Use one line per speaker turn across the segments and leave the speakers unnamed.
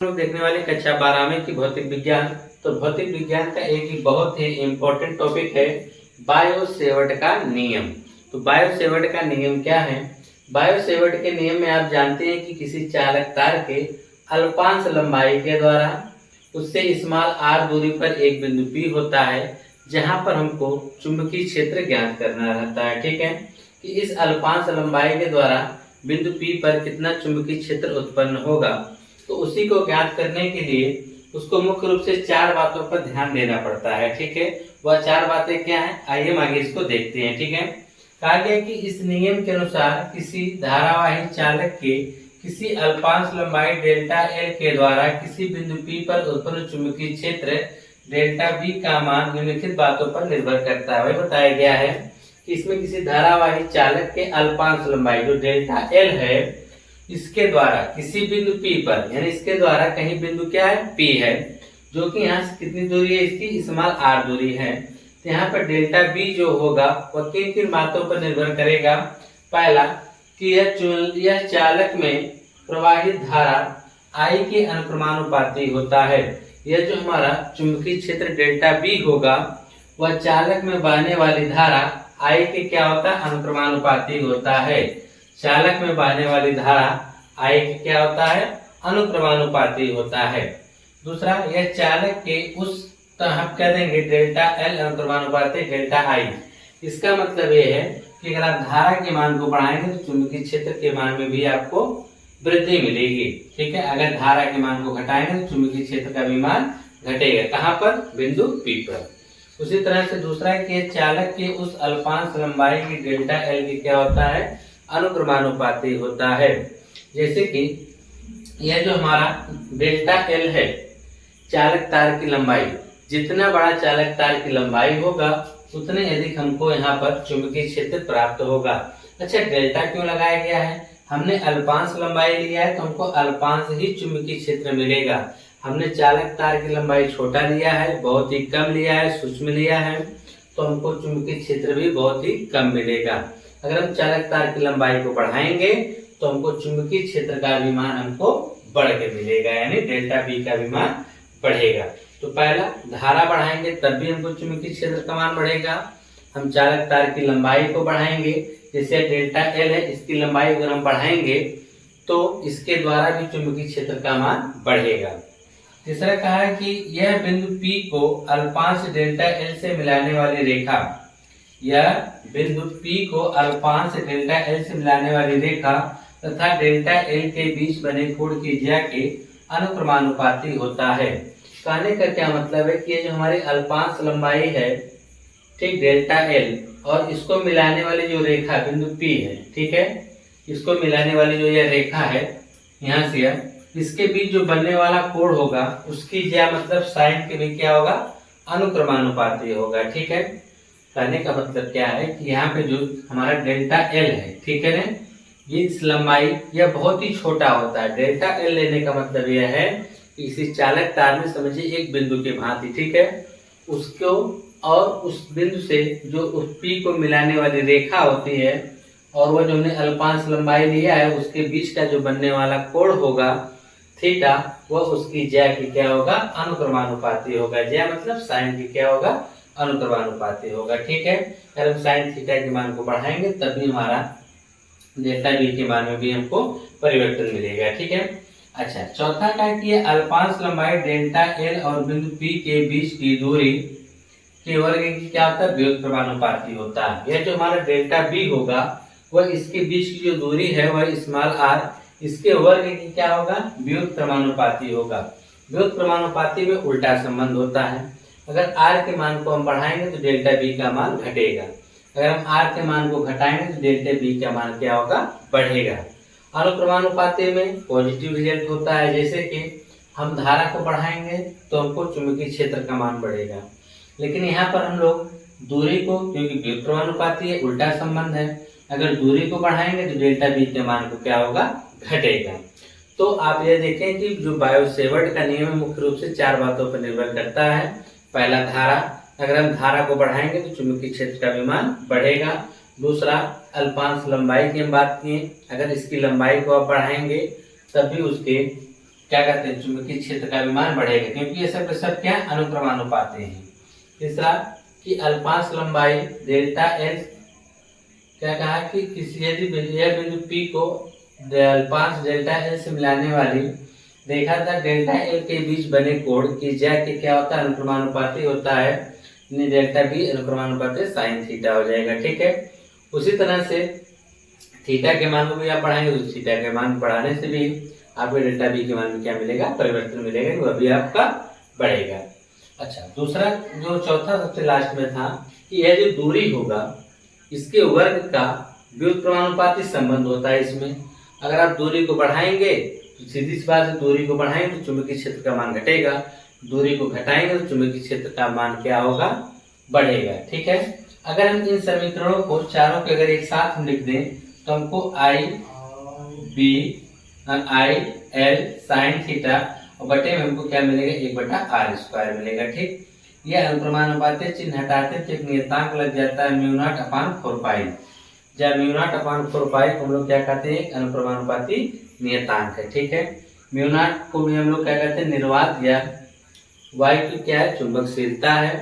लोग देखने वाले कक्षा 12वीं की भौतिक विज्ञान। तो भौतिक विज्ञान का एक ही बहुत ही इम्पोर्टेंट टॉपिक है बायो सेवर्ट का नियम। तो बायो सेवर्ट का नियम क्या है? बायो सेवर्ट के नियम में आप जानते हैं कि किसी चालक तार के अल्पांश लंबाई के द्वारा उससे स्मॉल आर दूरी पर एक बिंदु P होता है जहां पर हमको चुंबकीय क्षेत्र ज्ञात करना रहता है। ठीक है कि इस अल्पांश लंबाई के द्वारा बिंदु P पर कितना चुंबकीय क्षेत्र उत्पन्न होगा। तो उसी को ज्ञात करने के लिए उसको मुख्य रूप से 4 बातों पर ध्यान देना पड़ता है। ठीक है, वह 4 बातें क्या हैं, आइए हम आगे इसको देखते हैं। ठीक है, कहा गया कि इस नियम के अनुसार किसी धारावाही चालक के किसी अल्पांश लंबाई डेल्टा एल के द्वारा किसी बिंदु P पर उत्पन्न चुंबकीय क्षेत्र डेल्टा बी का मान निम्नलिखित बातों पर निर्भर करता है। वही बताया गया है कि इसमें किसी धारावाही चालक के अल्पांश लंबाई जो डेल्टा एल है इसके द्वारा किसी बिंदु P पर, यानी इसके द्वारा कहीं बिंदु क्या है, P है, जो कि यहाँ से कितनी दूरी है, इसकी स्मॉल r दूरी है। तो यहाँ पर डेल्टा B जो होगा वह किन किन बातों पर निर्भर करेगा। पहला कि यह चालक में प्रवाहित धारा I के अनुक्रमानुपाती होता है। यह जो हमारा चुंबकीय क्षेत्र डेल्टा B होगा वह चालक में बहने वाली धारा I के क्या होता है, अनुक्रमानुपाती होता है। चालक में बहने वाली धारा I के क्या होता है, अनुक्रमानुपाती होता है। दूसरा, यह चालक के उस हम कह देंगे डेल्टा एल अनुक्रमानुपाती डेल्टा I। इसका मतलब यह है कि अगर आप धारा के मान को बढ़ाएंगे तो चुंबकीय क्षेत्र के मान में भी आपको वृद्धि मिलेगी। ठीक है, अगर धारा के मान को घटाएंगे तो चुंबकीय क्षेत्र का भी मान घटेगा। कहाँ पर, बिंदु P पर। उसी तरह से दूसरा है कि चालक के उस अल्पांश लंबाई की डेल्टा एल की क्या होता है, अनुक्रमानुपाती होता है। जैसे कि यह जो हमारा डेल्टा एल है चालक तार की लंबाई, जितना बड़ा चालक तार की लंबाई होगा उतने अधिक हमको यहाँ पर चुंबकीय क्षेत्र प्राप्त होगा। अच्छा, डेल्टा क्यों लगाया गया है? हमने अल्पांश लंबाई लिया है तो हमको अल्पांश ही चुंबकीय क्षेत्र मिलेगा। हमने चालक तार की लंबाई छोटा लिया है, बहुत ही कम लिया है, सूक्ष्म लिया है, तो हमको चुंबकीय क्षेत्र भी बहुत ही कम मिलेगा। अगर हम चालक तार की लंबाई को बढ़ाएंगे तो हमको चुंबकीय क्षेत्र का भी मान हमको बढ़ के मिलेगा, यानी डेल्टा बी का भी मान बढ़ेगा। तो पहला, धारा बढ़ाएंगे तब भी हमको चुंबकीय क्षेत्र का मान बढ़ेगा। हम चालक तार की लंबाई को बढ़ाएंगे, जैसे डेल्टा एल है, इसकी लंबाई अगर हम बढ़ाएंगे तो इसके द्वारा भी चुंबकीय क्षेत्र का मान बढ़ेगा। तीसरा कहा है कि यह बिंदु P को अल्पांश डेल्टा एल से मिलाने वाली रेखा, यह बिंदु P को अल्पांश डेल्टा एल से मिलाने वाली रेखा तथा डेल्टा एल के बीच बने कोण की ज्या के अनुक्रमानुपाती होता है। कहने का क्या मतलब है कि ये जो हमारी अल्पांश लंबाई है, ठीक, डेल्टा एल, और इसको मिलाने वाली जो रेखा बिंदु P है, ठीक है, इसको मिलाने वाली जो यह रेखा है यहाँ से इसके बीच जो बनने वाला कोण होगा उसकी ज्या मतलब साइन के भी क्या होगा, अनुक्रमानुपाती होगा। ठीक है, कहने का मतलब क्या है कि यहाँ पे जो हमारा डेल्टा एल है, ठीक है ना, ये इस लंबाई यह बहुत ही छोटा होता है। डेल्टा एल लेने का मतलब यह है कि इसी चालक तार में समझिए एक बिंदु के भांति, ठीक है, उसको और उस बिंदु से जो उस P को मिलाने वाली रेखा होती है और वो जो हमने अल्पांश लंबाई लिया है उसके बीच का जो बनने वाला कोण होगा थीटा, वह उसकी ज्या की क्या होगा, अनुक्रमानुपाती होगा। ज्या मतलब साइन की क्या होगा, अनुक्रमानुपाती होगा। ठीक है, अगर हम साइन थीटा के मान को बढ़ाएंगे तभी हमारा डेल्टा बी के मान में भी हमको परिवर्तन मिलेगा। ठीक है, अच्छा, चौथा का है कि अल्पांश लंबाई डेल्टा एल और बिंदु P के बीच की दूरी के वर्ग की क्या होता है, व्युत्क्रमानुपाती होता है। यह जो हमारा डेल्टा बी होगा वह इसके बीच की जो दूरी है वह स्मॉल आर, इसके वर्ग की क्या होगा, व्युत्क्रमानुपाती होगा। व्युत्क्रमानुपाती में उल्टा संबंध होता है। अगर r के मान को हम बढ़ाएंगे तो डेल्टा बी का मान घटेगा, अगर हम r के मान को घटाएंगे तो डेल्टा बी का मान क्या होगा, बढ़ेगा। अनुक्रमानुपाती में पॉजिटिव रिजल्ट होता है, जैसे कि हम धारा को बढ़ाएंगे तो हमको चुंबकीय क्षेत्र का मान बढ़ेगा, लेकिन यहाँ पर हम लोग दूरी को, क्योंकि व्युत्क्रमानुपाती है, उल्टा संबंध है, अगर दूरी को बढ़ाएंगे तो डेल्टा बी के मान को क्या होगा, घटेगा। तो आप ये देखें कि जो बायो सेवर्ट का नियम है मुख्य रूप से 4 बातों पर निर्भर करता है। पहला, धारा, अगर हम धारा को बढ़ाएंगे तो चुंबकीय क्षेत्र का भी मान बढ़ेगा। दूसरा, अल्पांश लंबाई की हम बात किए, अगर इसकी लंबाई को आप बढ़ाएंगे तब भी उसके क्या कहते हैं, चुंबकीय क्षेत्र का भी मान बढ़ेगा, क्योंकि ये सब क्या अनुक्रमानुपाती हैं। तीसरा कि अल्पांश लंबाई डेल्टा एल, क्या कहा कि किसी यदि बिंदु P को अल्पांश डेल्टा एल से मिलाने वाली देखा था डेल्टा एल के बीच बने कोण की ज्या के क्या होता है, अनुक्रमानुपाती होता है, डेल्टा बी अनुक्रमानुपाती साइन थीटा हो जाएगा। ठीक है, उसी तरह से थीटा के मान को भी आप बढ़ाएंगे तो थीटा के मान बढ़ाने से भी आपको डेल्टा बी के मान में क्या मिलेगा, परिवर्तन मिलेगा, वह भी आपका बढ़ेगा। अच्छा, दूसरा जो चौथा सबसे लास्ट में था कि यह जो दूरी होगा इसके वर्ग का व्युत्क्रमानुपाती संबंध होता है इसमें। अगर आप दूरी को बढ़ाएंगे तो सीधी सी बात है, दूरी को बढ़ाएंगे तो चुंबकीय क्षेत्र का मान घटेगा, दूरी को घटाएंगे तो चुंबकीय क्षेत्र का मान क्या होगा, बढ़ेगा। ठीक है, अगर हम इन समीकरणों को चारों के अगर एक साथ हम लिख दें तो हमको I B I L sine theta और बटे में हमको क्या मिलेगा, 1/r² मिलेगा। ठीक, यह अनुक्रमानुपाती चिन्ह हटाते तो एक नियतांक लग जाता है μ0/4π। जब μ0/4π को हम लोग क्या कहते हैं, अनुक्रमानुपाती नियतांक है। ठीक है, μ0 को भी हम लोग क्या कहते हैं, निर्वात या y की क्या है, चुंबकशीलता है,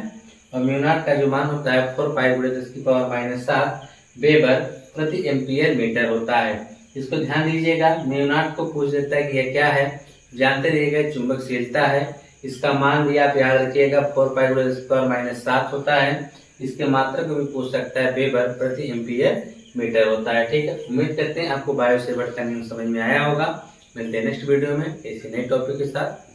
और μ0 का जो मान होता है 4π×10⁻⁷ वेबर प्रति एम्पियर मीटर होता है। इसको ध्यान दीजिएगा, μ0 को पूछ देता है कि यह क्या है, जानते रहिएगा चुंबकशीलता है, इसका मान भी आप याद रखिएगा 4π×10⁻⁷ होता है, इसके मात्रा को भी पूछ सकता है, वेबर प्रति एम्पियर मीटर होता है। ठीक है, उम्मीद करते हैं आपको बायो सेवर्ट का नियम समझ में आया होगा। मिलते हैं नेक्स्ट वीडियो में इसी नए टॉपिक के साथ।